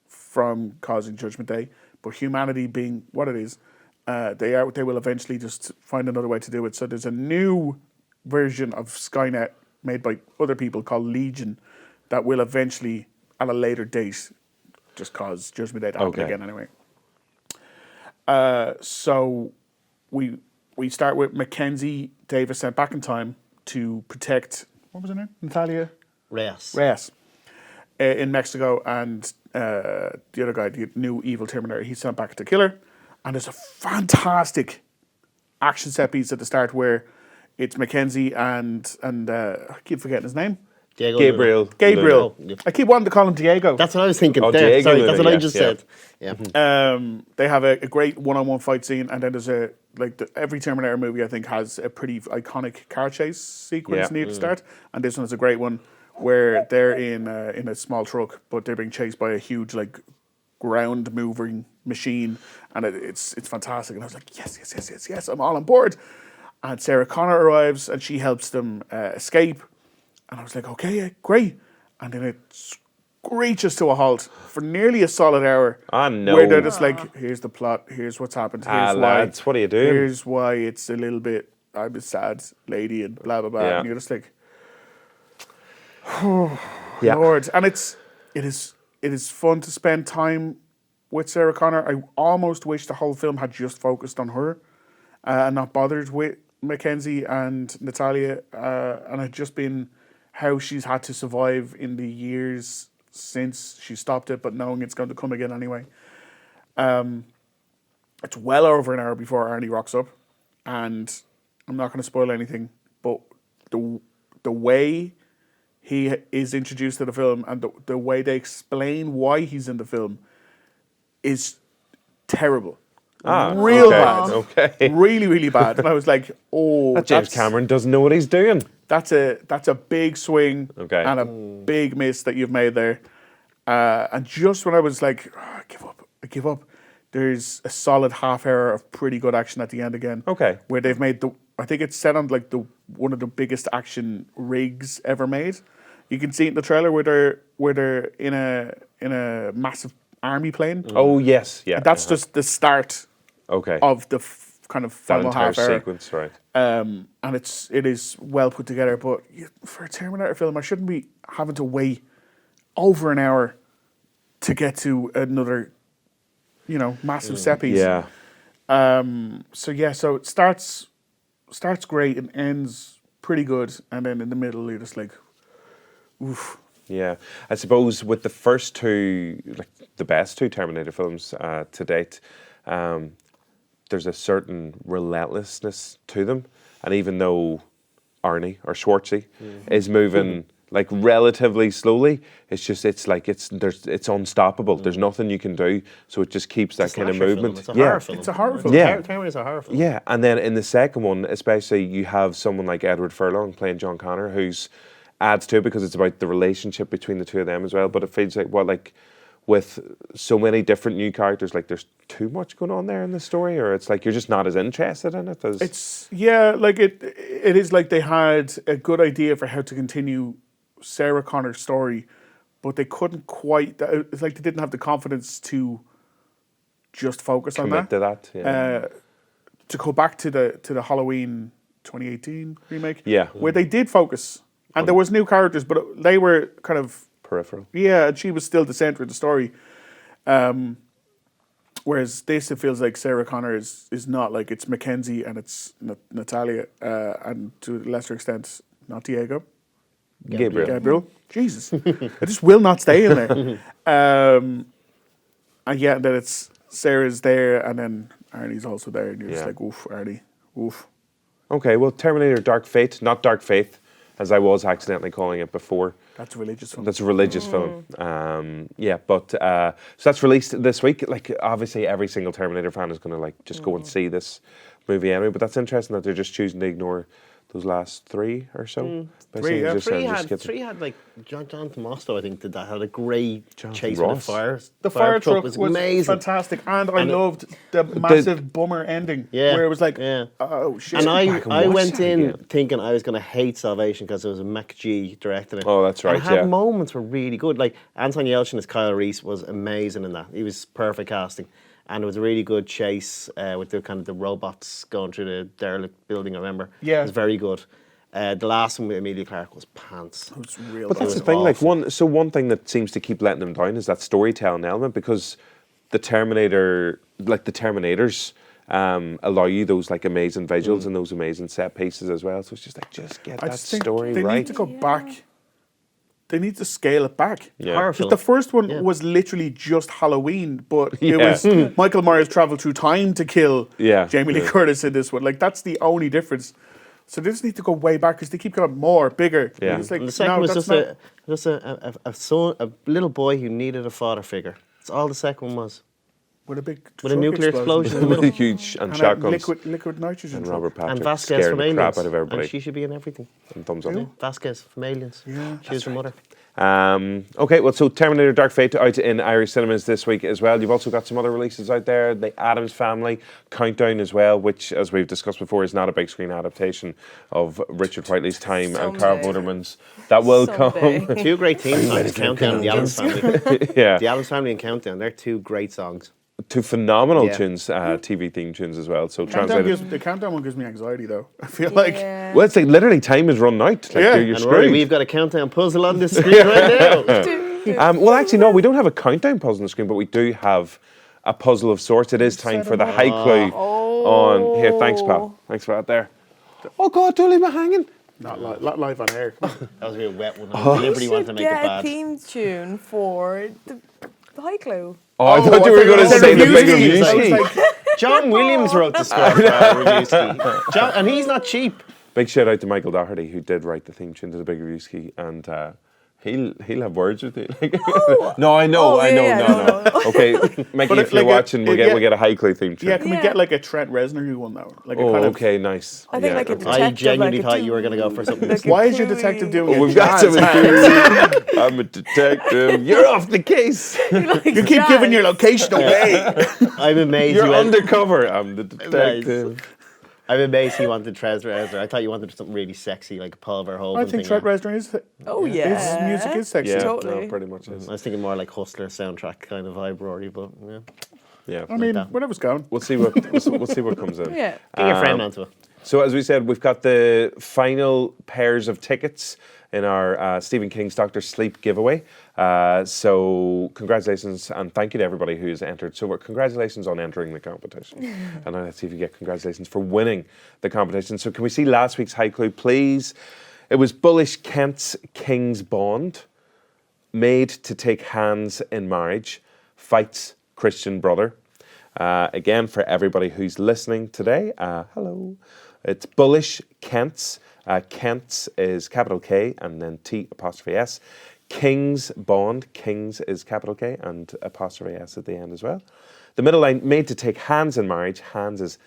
from causing Judgment Day, but humanity being what it is, they will eventually just find another way to do it. So there's a new version of Skynet made by other people called Legion that will eventually, at a later date, just cause Judgment Day to happen again anyway. So we start with Mackenzie Davis sent back in time to protect, what was her name? Natalia? Reyes. In Mexico, and the other guy, the new evil Terminator, he's sent back to kill her. And there's a fantastic action set piece at the start where it's Mackenzie and I keep forgetting his name. Gabriel. Luna. I keep wanting to call him Diego. That's what I was thinking. Diego Sorry, Luna, that's what I just said. Yeah. They have a great one-on-one fight scene, and then there's every Terminator movie I think has a pretty iconic car chase sequence near the start, and this one is a great one where they're in a small truck, but they're being chased by a huge ground moving machine, and it's fantastic. And I was like, yes, I'm all on board. And Sarah Connor arrives, and she helps them escape. And I was like, okay, great. And then it screeches to a halt for nearly a solid hour. No. Where they're just like, here's the plot, here's what's happened, here's why. Lads, what are you doing? Here's why it's a little bit, I'm a sad lady and blah, blah, blah. Yeah. And you're just like, oh, Lord. And it is fun to spend time with Sarah Connor. I almost wish the whole film had just focused on her and not bothered with Mackenzie and Natalia. And had just been how she's had to survive in the years since she stopped it, but knowing it's going to come again anyway. It's well over an hour before Arnie rocks up, and I'm not going to spoil anything, but the way he is introduced to the film and the way they explain why he's in the film is terrible. Real bad. Okay. Really, really bad. And I was like, oh, James Cameron doesn't know what he's doing. That's a big swing Okay. and a big miss that you've made there. And just when I was like, I give up, there's a solid half hour of pretty good action at the end again. Okay. Where they've made I think it's set on like one of the biggest action rigs ever made. You can see it in the trailer where they're in a massive army plane. Oh yes, yeah. That's just the start. Okay. Of the kind of that final entire half hour. sequence, right? And it is well put together. But for a Terminator film, I shouldn't be having to wait over an hour to get to another, massive set piece. Yeah. So it starts great and ends pretty good, and then in the middle you're just like, oof. Yeah, I suppose with the first two, like the best two Terminator films to date, there's a certain relentlessness to them, and even though Arnie or Schwartzy is moving like relatively slowly, it's unstoppable. There's nothing you can do, so it just keeps that kind of movement. It's a horror film. It's a horror film. Yeah, Terminator's a horror film. yeah, and then in the second one, especially, you have someone like Edward Furlong playing John Connor, who's adds to it because it's about the relationship between the two of them as well. But it feels like with so many different new characters, like there's too much going on there in the story, or it's like you're just not as interested in it as it is like they had a good idea for how to continue Sarah Connor's story, but they couldn't quite. It's like they didn't have the confidence to just focus on that. To that, yeah. To go back to the Halloween 2018 remake, where they did focus, and there was new characters, but they were kind of peripheral. Yeah, and she was still the center of the story. Whereas this, it feels like Sarah Connor is not, like it's Mackenzie and it's Natalia, and to a lesser extent, not Diego. Gabriel. Jesus. I just will not stay in there. And then it's Sarah's there, and then Arnie's also there, and you're just like, oof, Arnie, oof. Okay, well, Terminator Dark Fate, not Dark Faith, as I was accidentally calling it before. That's a religious film. That's a religious film. So that's released this week. Like, obviously, every single Terminator fan is going to just go and see this movie anyway. But that's interesting that they're just choosing to ignore those last three or so. Three had like John Tomasto, I think, did that. Had a great chase with the fire. The fire truck was was amazing, fantastic, and I loved the massive bummer ending. Where it was like, oh shit. And I went in thinking I was going to hate Salvation because it was a Mac G directing it. Oh, that's right. And it had moments were really good. Like Anton Yelchin as Kyle Reese was amazing in that. He was perfect casting. And it was a really good chase with the kind of the robots going through the derelict building, I remember. Yeah. It was very good. The last one with Emilia Clarke was pants. It was real. But that's the thing, awful. one thing that seems to keep letting them down is that storytelling element, because the Terminator, like the Terminators, allow you those like amazing visuals and those amazing set pieces as well. So it's just like, just get that story they right. need to go back. They need to scale it back. Yeah. The first one was literally just Halloween, but it was Michael Myers traveled through time to kill Jamie Lee Curtis in this one. Like, that's the only difference. So they just need to go way back because they keep going more, bigger. Yeah. It's like, and the second was just a son, a little boy who needed a father figure. That's all the second one was. With a nuclear explosion in the middle. Huge, and shotguns. Liquid nitrogen. And Robert Patrick and Vasquez scaring from the Aliens. crap out of everybody. And she should be in everything. And thumbs up. Vasquez from Aliens. Yeah. She was her mother. Okay, well, so Terminator Dark Fate out in Irish cinemas this week as well. You've also got some other releases out there. The Addams Family Countdown as well, which, as we've discussed before, is not a big screen adaptation of Richard Whiteley's Time and Carl Vorderman's. That will come. Two great team songs, Countdown and the Addams Family. Yeah. The Addams Family and Countdown, they're two great songs. Two phenomenal tunes, TV theme tunes as well. So the Countdown one gives me anxiety, though. I feel like... Well, it's like literally time is run out. Like, you're and screwed. Rory, we've got a countdown puzzle on the screen right now. Well, actually, no, we don't have a countdown puzzle on the screen, but we do have a puzzle of sorts. It is time for the high clue on... Here, thanks, pal. Thanks for that there. Oh, God, don't leave me hanging. Not live on air. That was a real wet one. I deliberately wanted to make it bad. A theme tune for the high clue. Oh, I thought you were going to say the Big Reviewski. John Williams wrote the score for Reviewski. And he's not cheap. Big shout out to Michael Doherty, who did write the theme tune to the Big Reviewski, and he'll have words with you. No, I know. No. Okay, Mickey, if you're watching, we'll get a high clue theme tune. Yeah, can we get like a Trent Reznor one though? Like a okay, nice. I think like a detective. I genuinely thought you were going to go for something. Why is your detective doing it? We've got something. I'm a detective. You're off the case. You keep giving your location away. I'm amazed. You're undercover. I'm the detective. I'm amazed he wanted Trent Reznor. I thought you wanted something really sexy, like a Paul Verhoeven I think Trent Reznor is. His music is sexy. Yeah, Totally. no, pretty much is. I was thinking more like Hustler soundtrack kind of vibe, Rory, but yeah. Yeah. I mean, whatever's going. We'll see what comes in. Yeah. Get your friend onto it. So as we said, we've got the final pairs of tickets in our Stephen King's Dr. Sleep giveaway. So congratulations and thank you to everybody who's entered. So congratulations on entering the competition. And now let's see if you get congratulations for winning the competition. So can we see last week's high clue, please? It was Bullish Kent's King's Bond, made to take hands in marriage, fights Christian brother. Again, for everybody who's listening today, hello. It's Bullish Kent's. Kent's is capital K and then T''S. King's Bond. King's is capital K and apostrophe S at the end as well. The middle line, made to take hands in marriage. Hands is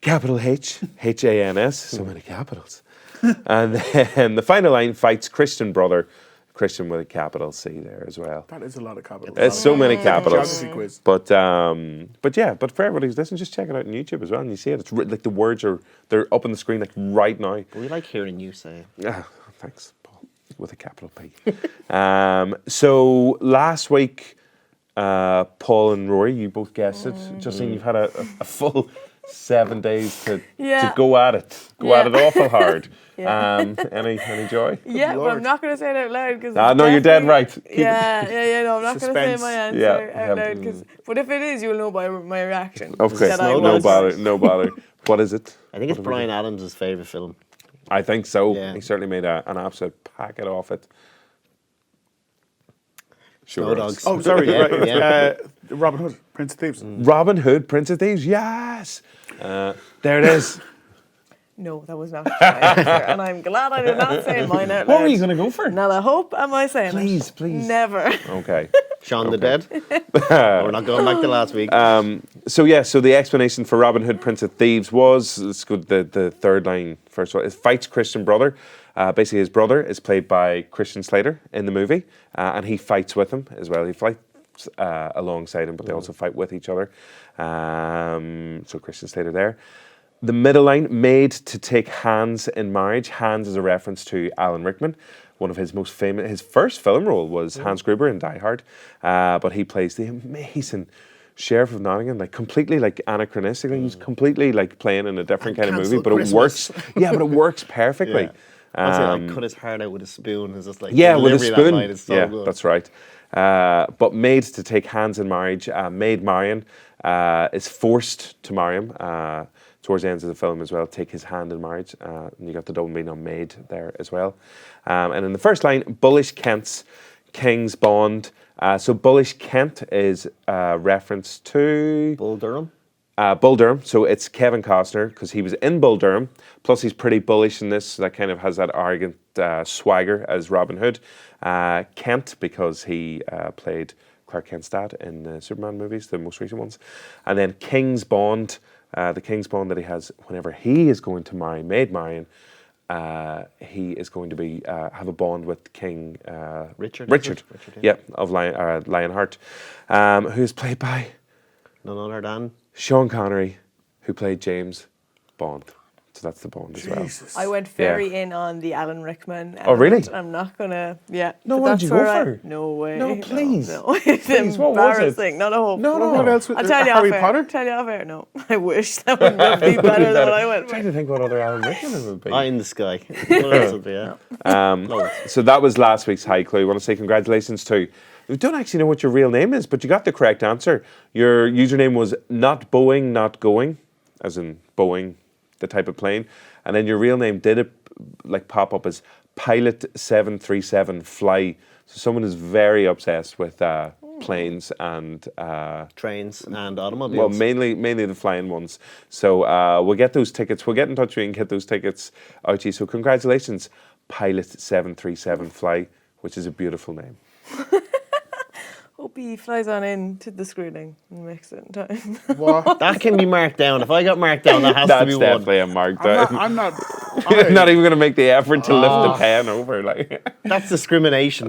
capital H, H-A-N-S. So many capitals. And then the final line, fights Christian brother. Christian with a capital C there as well. That is a lot of capitals. There's so many capitals. Geography quiz. But for everybody who's listening, just check it out on YouTube as well, and you see it. It's like the words they're up on the screen like right now. But we like hearing you say it. Yeah, thanks, Paul, with a capital P. So last week, Paul and Rory, you both guessed it. Justine, you've had a full 7 days to go at it. Go at it awful hard. Any joy? Yeah, but I'm not going to say it out loud because. No, you're dead right. No, I'm not going to say my answer out loud. But if it is, you'll know by my reaction. Okay, no bother. What is it? I think it's Bryan Adams' favourite film. I think so. Yeah. He certainly made an absolute packet off it. Snow Dogs. Oh, sorry. Right. Yeah. Robin Hood, Prince of Thieves. Robin Hood, Prince of Thieves. Yes. There it is. No, that was not my answer, and I'm glad I did not say mine out loud. What are you going to go for? Not a hope am I saying Please. Never. Okay. Shaun the Dead. We're not going back to last week. So the explanation for Robin Hood, Prince of Thieves was, let's go to the third line first of all, is fights Christian brother. Basically his brother is played by Christian Slater in the movie, and he fights with him as well. He fights alongside him, but they also fight with each other. So Christian Slater there. The middle line, made to take hands in marriage. Hands is a reference to Alan Rickman. One of his most famous, his first film role was Hans Gruber in Die Hard, but he plays the amazing Sheriff of Nottingham, like completely like anachronistically. He's completely like playing in a different kind of movie, but it works. Yeah, but it works perfectly. I cut his heart out with a spoon. It's just like with a spoon. That is so good. That's right. But made to take hands in marriage. Maid Marian is forced to marry him. Towards the end of the film as well, take his hand in marriage. And you got the double meaning on maid there as well. And in the first line, Bullish Kent's King's Bond. So Bullish Kent is a reference to Bull Durham. Bull Durham. So it's Kevin Costner because he was in Bull Durham. Plus he's pretty bullish in this. That kind of has that arrogant swagger as Robin Hood. Kent because he played Clark Kent's dad in the Superman movies, the most recent ones. And then King's Bond. The King's Bond that he has whenever he is going to marry Maid Marian, he is going to be have a bond with King Richard. Of Lionheart, who is played by none other than Sean Connery, who played James Bond. So that's the Bond as well. I went very in on the Alan Rickman. Oh, really? I'm not gonna. No, what did you go for? No way. No, please. No. It's embarrassing. Not a hope. No. What else? I'll tell you Harry off Potter? air. Tell you off air. No, I wish that would be better than what I went I'm trying with. to think what other Alan Rickman would be. Eye in the Sky. What else would be? Yeah. So that was last week's high clue. I want to say congratulations to. We don't actually know what your real name is, but you got the correct answer. Your username was not Boeing, not going, as in Boeing, the type of plane. And then your real name did pop up as Pilot 737 Fly. So someone is very obsessed with planes and trains and automobiles. Well, mainly the flying ones. So we'll get those tickets. We'll get in touch with you and get those tickets out to you. So congratulations, Pilot 737 Fly, which is a beautiful name. Hope he flies on in to the screening and makes it in time. What? That can be marked down. If I got marked down, that has to be That's one. definitely a mark down. I'm not. Not even going to make the effort to lift the pen over. Like That's discrimination.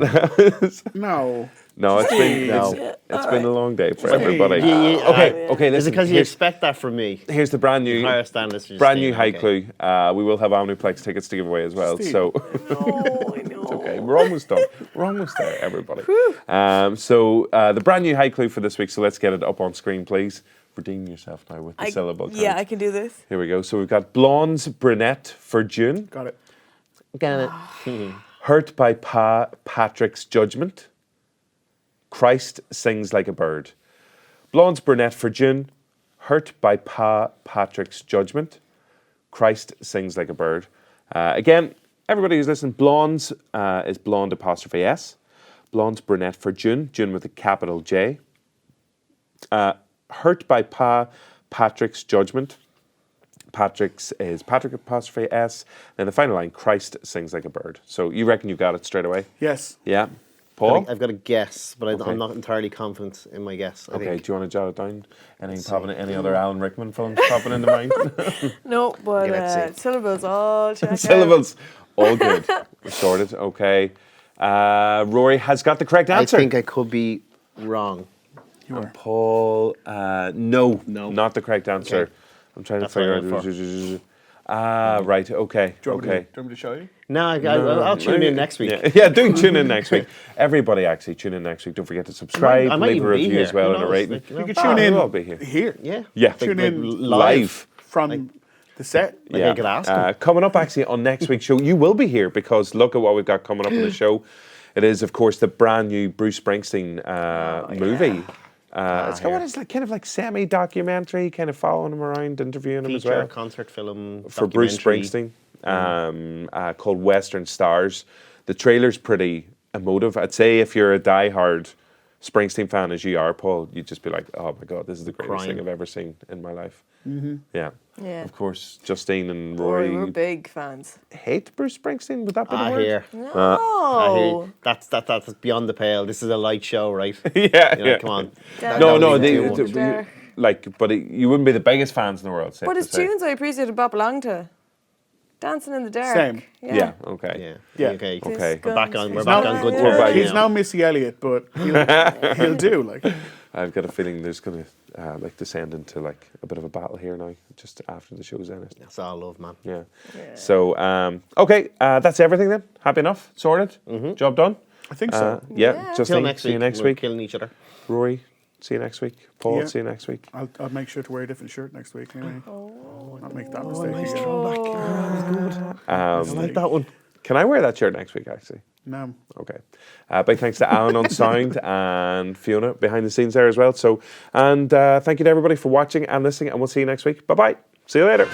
No. No, it's been a long day for everybody. Okay. Okay. Is it Listen, because you expect that from me? here's the brand new Higher standards for high Justine, clue. We will have Omniplex tickets to give away as well. Steve. So I know. it's okay. We're almost done. We're almost there, everybody. So the brand new high clue for this week. So let's get it up on screen, please. Redeem yourself now with the syllable count. Yeah, I can do this. Here we go. So we've got blondes, brunette for June. Got it. Got it. Hurt by Patrick's judgment. Christ sings like a bird. Blondes, brunette for June. Hurt by Patrick's judgment. Christ sings like a bird. Again, everybody who's listening, blondes is blonde apostrophe S. Blondes, brunette for June. June with a capital J. Hurt by Patrick's judgment. Patrick's is Patrick apostrophe S. Then the final line, Christ sings like a bird. So you reckon you got it straight away? Yes. Yeah. Paul? I've got a guess, but Okay. I'm not entirely confident in my guess. I Okay, think. do you want to jot it down? Any other Alan Rickman films popping into mind? No, but let's see. syllables all check out. Syllables, all good. We're sorted, okay. Rory has got the correct answer. I think I could be wrong. And Paul, no, not the correct answer. Okay. I'm trying That's to figure what I went out. Right, okay, Do you want okay. me to show you? No, I'll tune in next week. Yeah, tune in next week. Everybody actually tune in next week. Don't forget to subscribe, I might leave a even be review here. as well Who and a knows? rating. Like, You can tune in we'll all be here. here. Yeah. Yeah. Tune in live. from the set. Like I could ask him. Coming up actually on next week's show, you will be here because look at what we've got coming up on the show. It is, of course, the brand new Bruce Springsteen movie. It's got what is like kind of like semi-documentary, kind of following him around, interviewing him as Feature, well. concert film, For Bruce documentary. Springsteen, called Western Stars. The trailer's pretty emotive. I'd say if you're a diehard Springsteen fan as you are, Paul, you'd just be like, oh my God, this is the greatest thing I've ever seen in my life. Yeah. Yeah. Of course, Justine and Rory, Rory we're big fans. hate Bruce Springsteen. Would that be the I word? hear. No. I hear. That's beyond the pale. This is a light show, right? Yeah, You know, yeah. Come on. But you wouldn't be the biggest fans in the world. But his tunes I appreciated Bob belong to. Dancing in the Dark. Same. Yeah. Okay. Yeah. Okay. Okay. We're back on good We're terms. back. He's now Missy Elliott, but he'll do. Like, I've got a feeling there's going to descend into like a bit of a battle here now, just after the show's ended. That's all love, man. Yeah. So okay, that's everything then. Happy enough. Sorted. Job done. I think so. Yeah. Just Till next see week. you next We're week. killing each other. Rory, see you next week. Paul, Yeah. see you next week. I'll make sure to wear a different shirt next week. Anyway. Not make that Oh, mistake nice again. throwback. That was good. I like that one. Can I wear that shirt next week? Actually. No. Okay. Big thanks to Alan on sound and Fiona behind the scenes there as well. So, and thank you to everybody for watching and listening, and we'll see you next week. Bye bye. See you later.